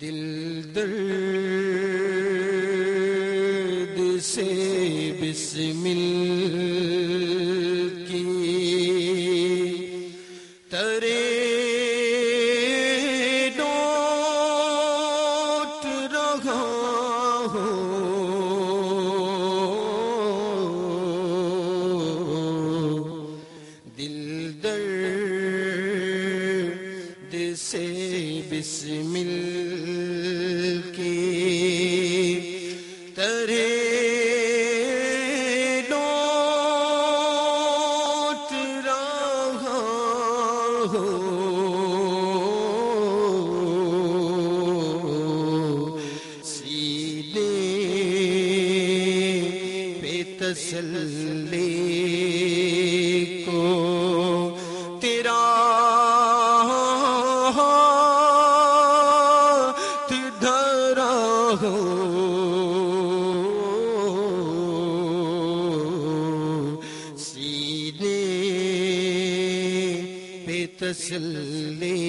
دل درد سے بسمل کی ترے ڈوٹ رہا ہوں، دل درد سے بسمل کی ترے ڈوٹ رہا ہوں، سینے پہ تسلی کو تیرا ہاتھ دھرا ہوں، سینے پہ تسلی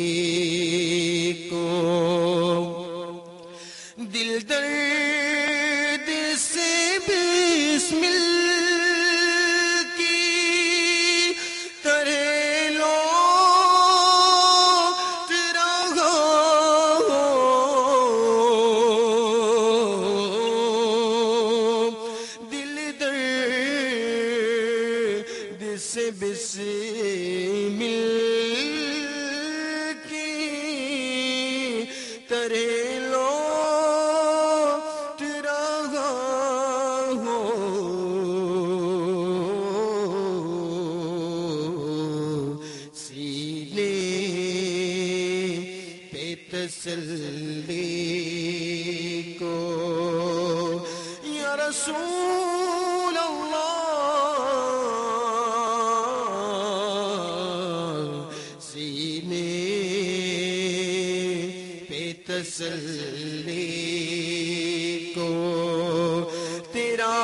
کو دل درد سے بسمل کی ترے لوٹ رہا ہوں، دل درد سے بسمل کی ترے لوٹ رہا ہوں، سینے پہ تسلی کو یا رسول اللہ، سینے پہ تسلی کو تیرا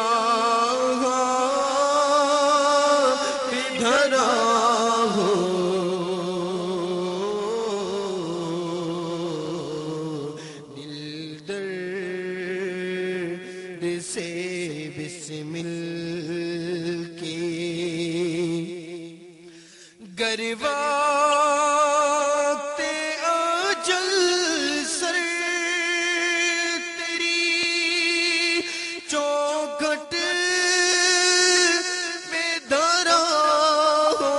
ہاتھ دھرا ہوں، دل درد سے بسمل کی گر وقت اجل سر تیری چوکھٹ پہ دھرا ہو،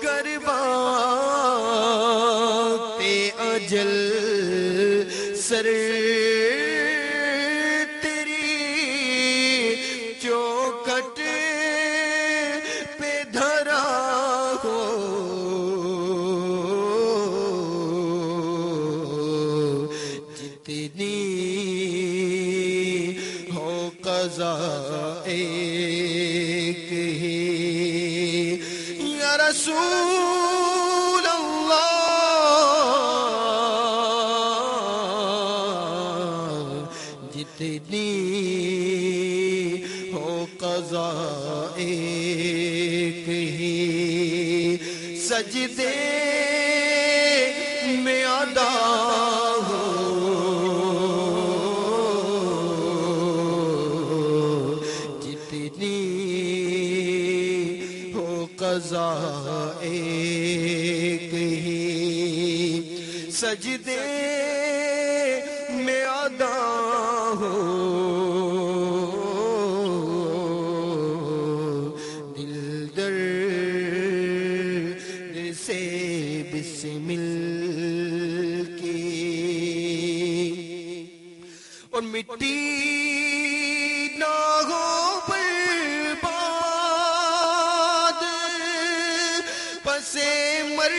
گر وقت اجل سر چوکھٹ پہ دھرا ہو، جتنی ہو قضا ایک ہی یا رسول اللہ، جتنی ہو قضا ایک ہی سجدے میں ادا ہو، جتنی ہو قضا ایک ہی سجدے میں ادا ہو، دل درد سے بسمل کی اور مٹی نہ ہو برباد پسے مر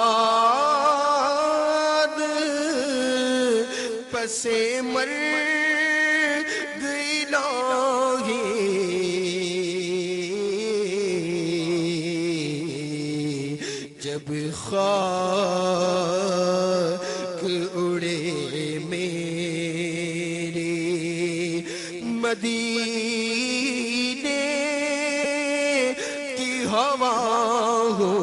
برباد پسے مر گئی لاہی جب خاک اڑے میرے مدینے کی ہوا ہو،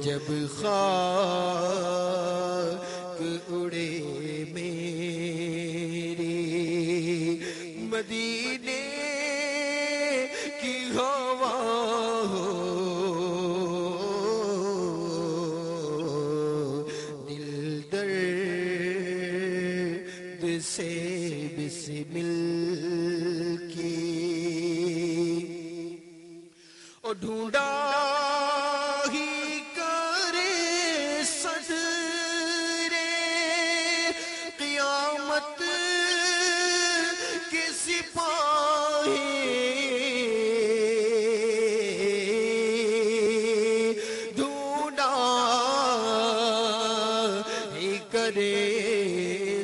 جب خاک اڑے میرے مدینے کی ہوا ہو، دل درد سے بسمل کی اور ڈھونڈا ہی کرے صدر قیامت کے سپاہی، ڈھونڈا ہی کرے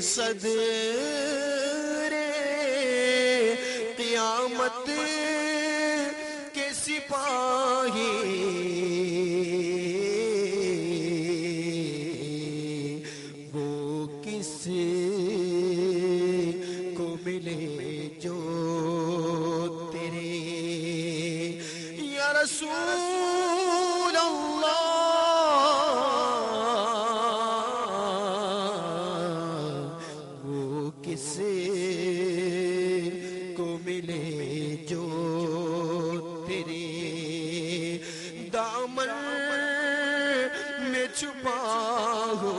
صدر قیامت کے سپاہی، وہ کس کو ملے جو تیرے یا رسول اللہ، وہ کس کو ملے جو تیرے دامن میں چھپا ہو،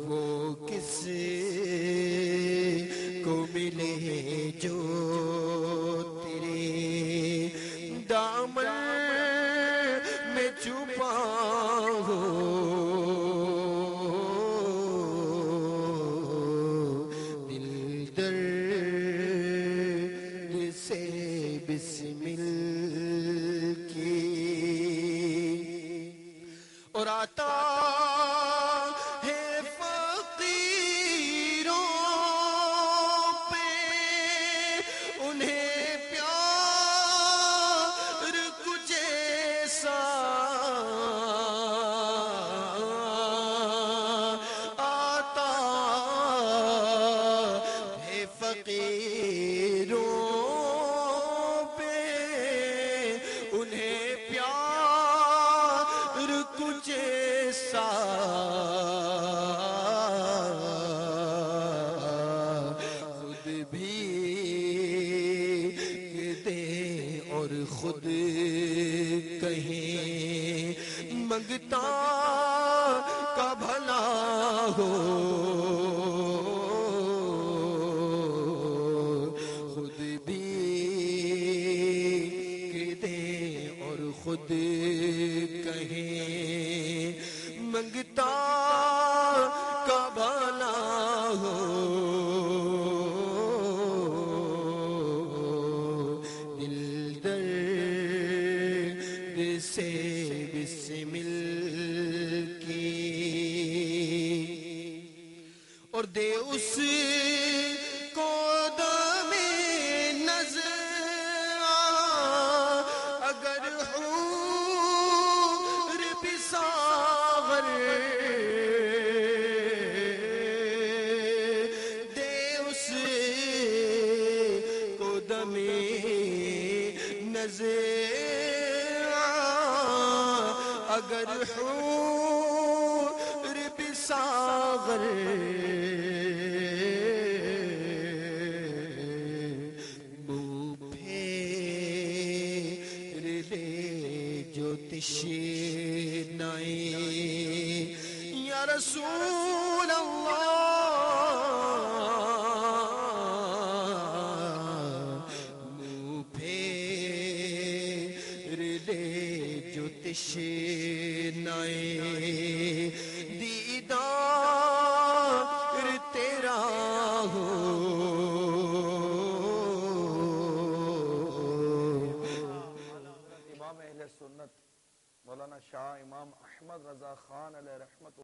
وہ کس کو ملے جو تیرے دامن میں چھپا ہو، دل درد سے بسمل کی اور آتا ہے فقیروں پہ انہیں پیار کچھ ایسا، آتا ہے فقیروں پہ انہیں پیار کچھ ایسا، خود بھی دے اور خود کہیں منگتا کا بھلا ہو، خود بھی دے اور خود کہیں منگتا کا بھلا ہو، دل درد سے بسمل کی اور دے اس کو دم نظر اگر حور بھی ساغر، دے اس کو دم نظر اگر حور بھی ساغر، تشنائی یا رسول اللہ، منہ پھیر لے جو تشنائی دیدار تیرا ہو، امام اہل سنت مولانا شاہ امام احمد رضا خان علیہ رحمت